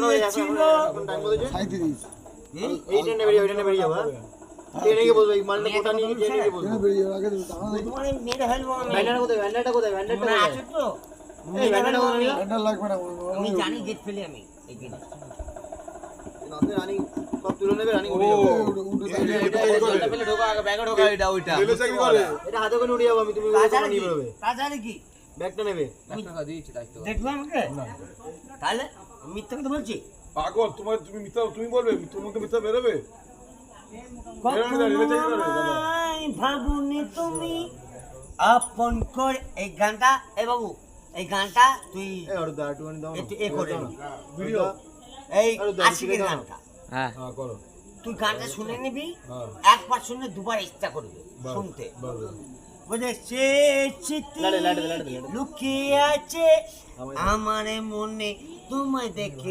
লুকিয়েছিল। এই ট্রেনে বেরিয়ে যাবো ট্রেনে গিয়ে বলবো এই মালটা কোথা নিয়ে ট্রেনে গিয়ে বলবো তোমার মেরে ফেলবো আমি। ভ্যান্ডারটা কোথায় তোমরা আছো তো? এই মেরে ভ্যান্ডারটা ফেলবো আমি। কোথায় আমি জানি গেট ফেলে আমি এই গেট। রানিং সব তুলে নেবে রানিং উড়ে যাবো এটা হাতে করে উড়ে যাবো আমি তুমি তাছাড়া নিয়ে কি? বেরোবে তাছাড়া কি? ব্যাগটা নেবে দেখবে আমাকে? তাহলে মিথ্যা কথা বলছি? পাগল তুমি মিথ্যা তুমি বলবে তোমাকে মিথ্যা বেরোবে কখনোই ভাবুনি তুমি আপন করে এই গানটা এ বাবু এই গানটা তুই এই আর দা টুনি দাও একটু এ করে নি। ভিডিও এই আরে দাও, আশিকের দাও। গানটা হ্যাঁ করো তুই গানটা শুনে নিবি হ্যাঁ একবার শুনে দুবার ইচ্ছা করবে শুনতে বাস বলে সে স্মৃতি লাড়ে, লাড়ে, লুকিয়ে আছে আমার মনে তোমায় দেখে